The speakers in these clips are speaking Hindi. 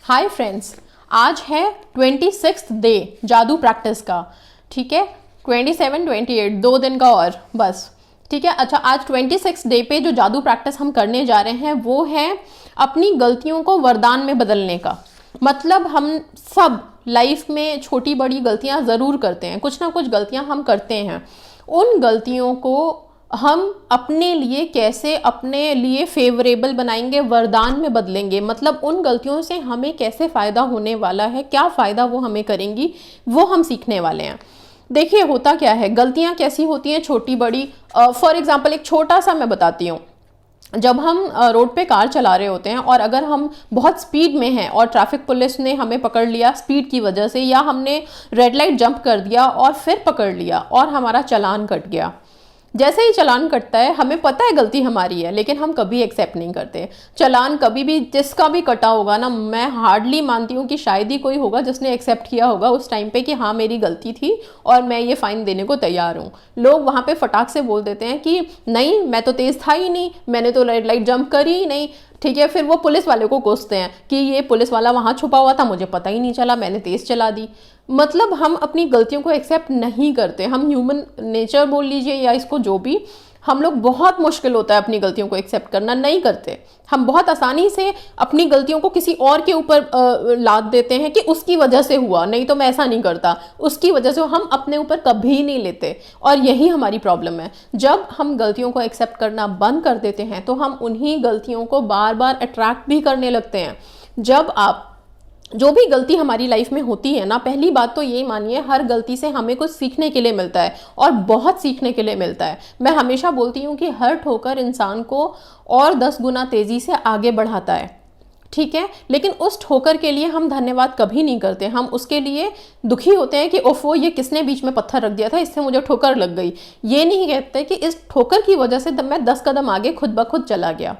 हाय फ्रेंड्स, आज है 26th डे जादू प्रैक्टिस का। ठीक है, 27, 28 2 दिन का और बस। ठीक है, अच्छा आज 26 डे पे जो जादू प्रैक्टिस हम करने जा रहे हैं वो है अपनी गलतियों को वरदान में बदलने का। मतलब हम सब लाइफ में छोटी बड़ी गलतियां ज़रूर करते हैं, कुछ ना कुछ गलतियां हम करते हैं। उन गलतियों को हम अपने लिए कैसे अपने लिए फेवरेबल बनाएंगे, वरदान में बदलेंगे। मतलब उन गलतियों से हमें कैसे फ़ायदा होने वाला है, क्या फ़ायदा वो हमें करेंगी, वो हम सीखने वाले हैं। देखिए होता क्या है, गलतियां कैसी होती हैं छोटी बड़ी। फॉर एग्जांपल एक छोटा सा मैं बताती हूँ। जब हम रोड पे कार चला रहे होते हैं और अगर हम बहुत स्पीड में हैं और ट्रैफिक पुलिस ने हमें पकड़ लिया स्पीड की वजह से, या हमने रेड लाइट जंप कर दिया और फिर पकड़ लिया और हमारा चालान कट गया। जैसे ही चालान कटता है हमें पता है गलती हमारी है, लेकिन हम कभी एक्सेप्ट नहीं करते। चालान कभी भी जिसका भी कटा होगा ना, मैं हार्डली मानती हूँ कि शायद ही कोई होगा जिसने एक्सेप्ट किया होगा उस टाइम पे कि हाँ मेरी गलती थी और मैं ये फाइन देने को तैयार हूँ। लोग वहाँ पे फटाक से बोल देते हैं कि नहीं मैं तो तेज़ था ही नहीं, मैंने तो रेड लाइट जंप करी ही नहीं। ठीक है, फिर वो पुलिस वाले को कोसते हैं कि ये पुलिस वाला वहाँ छुपा हुआ था, मुझे पता ही नहीं चला, मैंने तेज़ चला दी। मतलब हम अपनी गलतियों को एक्सेप्ट नहीं करते। हम ह्यूमन नेचर बोल लीजिए या इसको जो भी, हम लोग बहुत मुश्किल होता है अपनी गलतियों को एक्सेप्ट करना, नहीं करते। हम बहुत आसानी से अपनी गलतियों को किसी और के ऊपर लाद देते हैं कि उसकी वजह से हुआ, नहीं तो मैं ऐसा नहीं करता, उसकी वजह से। हम अपने ऊपर कभी नहीं लेते और यही हमारी प्रॉब्लम है। जब हम गलतियों को एक्सेप्ट करना बंद कर देते हैं तो हम उन्हीं गलतियों को बार बार अट्रैक्ट भी करने लगते हैं। जब आप जो भी गलती हमारी लाइफ में होती है ना, पहली बात तो ये मानिए हर गलती से हमें कुछ सीखने के लिए मिलता है और बहुत सीखने के लिए मिलता है। मैं हमेशा बोलती हूँ कि हर ठोकर इंसान को और 10 गुना तेज़ी से आगे बढ़ाता है। ठीक है, लेकिन उस ठोकर के लिए हम धन्यवाद कभी नहीं करते। हम उसके लिए दुखी होते हैं कि ओफो ये किसने बीच में पत्थर रख दिया था, इससे मुझे ठोकर लग गई। ये नहीं कहते कि इस ठोकर की वजह से मैं 10 कदम आगे खुद ब खुद चला गया।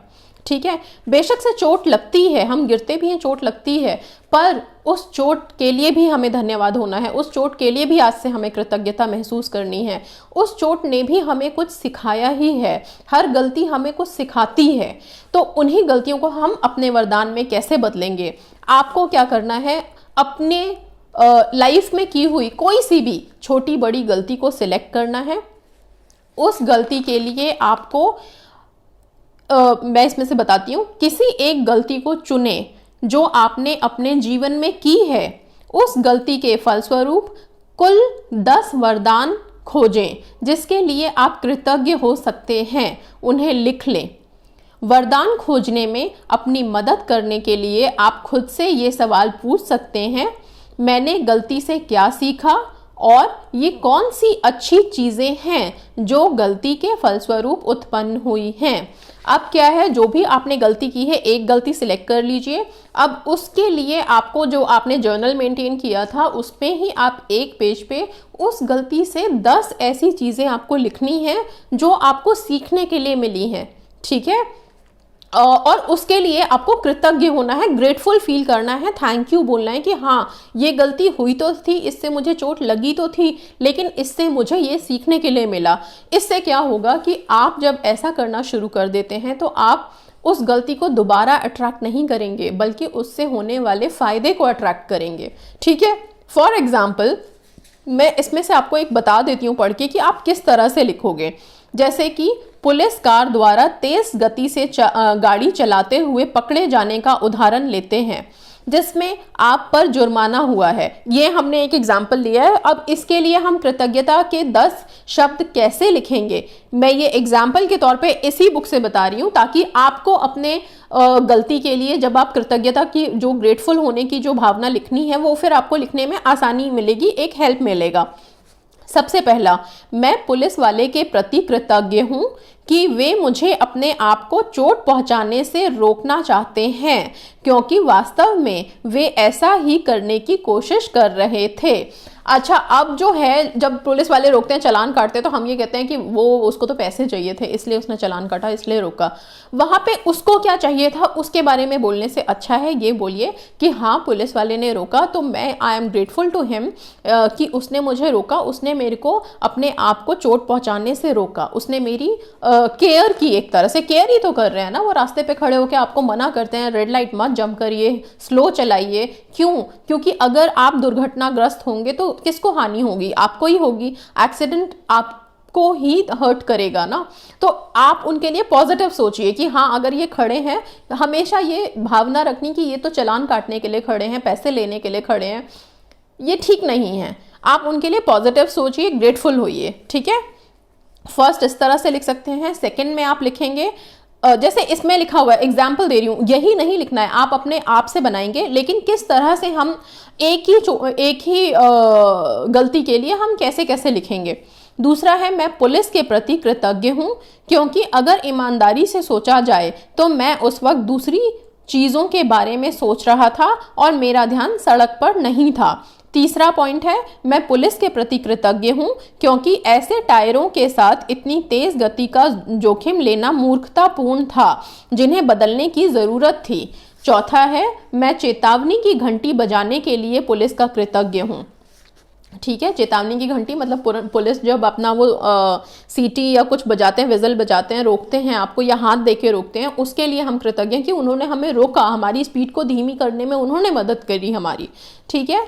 ठीक है, बेशक से चोट लगती है, हम गिरते भी हैं, चोट लगती है, पर उस चोट के लिए भी हमें धन्यवाद होना है। उस चोट के लिए भी आज से हमें कृतज्ञता महसूस करनी है। उस चोट ने भी हमें कुछ सिखाया ही है। हर गलती हमें कुछ सिखाती है। तो उन्हीं गलतियों को हम अपने वरदान में कैसे बदलेंगे? आपको क्या करना है, अपने लाइफ में की हुई कोई सी भी छोटी बड़ी गलती को सिलेक्ट करना है। उस गलती के लिए आपको मैं इसमें से बताती हूँ, किसी एक गलती को चुने जो आपने अपने जीवन में की है। उस गलती के फलस्वरूप कुल 10 वरदान खोजें जिसके लिए आप कृतज्ञ हो सकते हैं, उन्हें लिख लें। वरदान खोजने में अपनी मदद करने के लिए आप खुद से ये सवाल पूछ सकते हैं, मैंने गलती से क्या सीखा और ये कौन सी अच्छी चीज़ें हैं जो गलती के फलस्वरूप उत्पन्न हुई हैं। अब क्या है, जो भी आपने गलती की है, एक गलती सिलेक्ट कर लीजिए। अब उसके लिए आपको जो आपने जर्नल मेंटेन किया था उसमें ही आप एक पेज पे उस गलती से 10 ऐसी चीज़ें आपको लिखनी है जो आपको सीखने के लिए मिली हैं। ठीक है, और उसके लिए आपको कृतज्ञ होना है, ग्रेटफुल फील करना है, थैंक यू बोलना है कि हाँ ये गलती हुई तो थी, इससे मुझे चोट लगी तो थी, लेकिन इससे मुझे ये सीखने के लिए मिला। इससे क्या होगा कि आप जब ऐसा करना शुरू कर देते हैं तो आप उस गलती को दोबारा अट्रैक्ट नहीं करेंगे, बल्कि उससे होने वाले फ़ायदे को अट्रैक्ट करेंगे। ठीक है, फॉर एग्जाम्पल मैं इसमें से आपको एक बता देती हूँ पढ़ के कि आप किस तरह से लिखोगे। जैसे कि पुलिस कार द्वारा तेज गति से गाड़ी चलाते हुए पकड़े जाने का उदाहरण लेते हैं जिसमें आप पर जुर्माना हुआ है। ये हमने एक एग्जाम्पल लिया है। अब इसके लिए हम कृतज्ञता के 10 शब्द कैसे लिखेंगे, मैं ये एग्जाम्पल के तौर पे इसी बुक से बता रही हूँ ताकि आपको अपने गलती के लिए जब आप कृतज्ञता की जो ग्रेटफुल होने की जो भावना लिखनी है वो फिर आपको लिखने में आसानी मिलेगी, एक हेल्प मिलेगा। सबसे पहला, मैं पुलिस वाले के प्रति कृतज्ञ हूँ कि वे मुझे अपने आप को चोट पहुँचाने से रोकना चाहते हैं, क्योंकि वास्तव में वे ऐसा ही करने की कोशिश कर रहे थे। अच्छा, अब जो है जब पुलिस वाले रोकते हैं, चालान काटते हैं, तो हम ये कहते हैं कि वो उसको तो पैसे चाहिए थे इसलिए उसने चालान काटा, इसलिए रोका। वहाँ पे उसको क्या चाहिए था उसके बारे में बोलने से अच्छा है ये बोलिए कि हाँ पुलिस वाले ने रोका तो मैं I am grateful to him कि उसने मुझे रोका, उसने मेरे को अपने आप को चोट पहुँचाने से रोका, उसने मेरी केयर की, एक तरह से केयर ही तो कर रहे हैं ना। वो रास्ते पे खड़े होकर आपको मना करते हैं रेड लाइट मत जंप करिए, स्लो चलाइए। क्यों? क्योंकि अगर आप दुर्घटनाग्रस्त होंगे तो किसको हानि होगी? आपको ही होगी। एक्सीडेंट आपको ही हर्ट करेगा ना। तो आप उनके लिए पॉजिटिव सोचिए कि हाँ, अगर ये खड़े हैं, हमेशा ये भावना रखनी कि ये तो चालान काटने के लिए खड़े हैं, पैसे लेने के लिए खड़े हैं, ये ठीक नहीं है। आप उनके लिए पॉजिटिव सोचिए, ग्रेटफुल होइए, ठीक है। फर्स्ट इस तरह से लिख सकते हैं। सेकंड में आप लिखेंगे जैसे इसमें लिखा हुआ है, एग्जाम्पल दे रही हूँ, यही नहीं लिखना है, आप अपने आप से बनाएंगे, लेकिन किस तरह से हम एक ही गलती के लिए हम कैसे कैसे लिखेंगे। दूसरा है, मैं पुलिस के प्रति कृतज्ञ हूँ क्योंकि अगर ईमानदारी से सोचा जाए तो मैं उस वक्त दूसरी चीज़ों के बारे में सोच रहा था और मेरा ध्यान सड़क पर नहीं था। तीसरा पॉइंट है, मैं पुलिस के प्रति कृतज्ञ हूं क्योंकि ऐसे टायरों के साथ इतनी तेज गति का जोखिम लेना मूर्खतापूर्ण था जिन्हें बदलने की जरूरत थी। चौथा है, मैं चेतावनी की घंटी बजाने के लिए पुलिस का कृतज्ञ हूं। ठीक है, चेतावनी की घंटी मतलब पुलिस जब अपना वो सीटी या कुछ बजाते हैं, विजल बजाते हैं, रोकते हैं आपको या हाथ देके रोकते हैं, उसके लिए हम कृतज्ञ हैं कि उन्होंने हमें रोका, हमारी स्पीड को धीमी करने में उन्होंने मदद करी हमारी। ठीक है।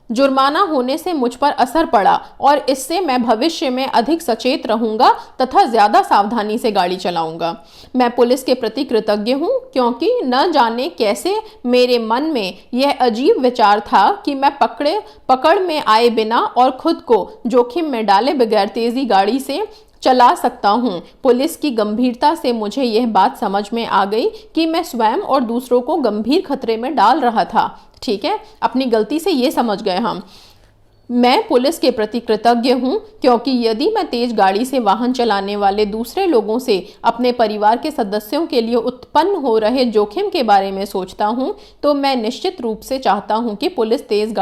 जुर्माना होने से मुझ पर असर पड़ा और इससे मैं भविष्य में अधिक सचेत रहूंगा तथा ज्यादा सावधानी से गाड़ी चलाऊंगा। मैं पुलिस के प्रति कृतज्ञ हूं क्योंकि न जाने कैसे मेरे मन में यह अजीब विचार था कि मैं पकड़ में आए बिना और खुद को जोखिम में डाले बगैर तेजी गाड़ी से चला सकता हूं। पुलिस की गंभीरता से मुझे यह बात समझ में आ गई कि मैं स्वयं और दूसरों को गंभीर खतरे में डाल रहा था। ठीक है, अपनी गलती से ये समझ गए हम। मैं पुलिस के प्रति कृतज्ञ हूं क्योंकि यदि मैं तेज गाड़ी से वाहन चलाने वाले दूसरे लोगों से अपने परिवार के सदस्यों के लिए उत्पन्न हो रहे जोखिम के बारे में सोचता हूं तो मैं निश्चित रूप से चाहता हूं कि पुलिस तेज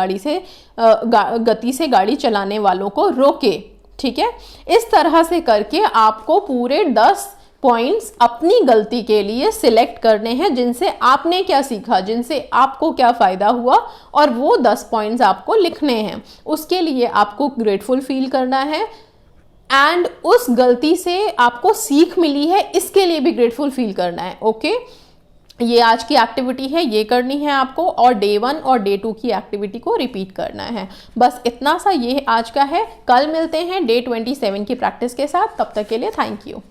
गति से गाड़ी चलाने वालों को रोके। ठीक है, इस तरह से करके आपको पूरे 10 पॉइंट्स अपनी गलती के लिए सिलेक्ट करने हैं, जिनसे आपने क्या सीखा, जिनसे आपको क्या फायदा हुआ, और वो 10 पॉइंट्स आपको लिखने हैं। उसके लिए आपको ग्रेटफुल फील करना है एंड उस गलती से आपको सीख मिली है, इसके लिए भी ग्रेटफुल फील करना है। ओके, ये आज की एक्टिविटी है, ये करनी है आपको, और डे 1 और डे 2 की एक्टिविटी को रिपीट करना है। बस इतना सा ये आज का है। कल मिलते हैं डे 27 की प्रैक्टिस के साथ। तब तक के लिए थैंक यू।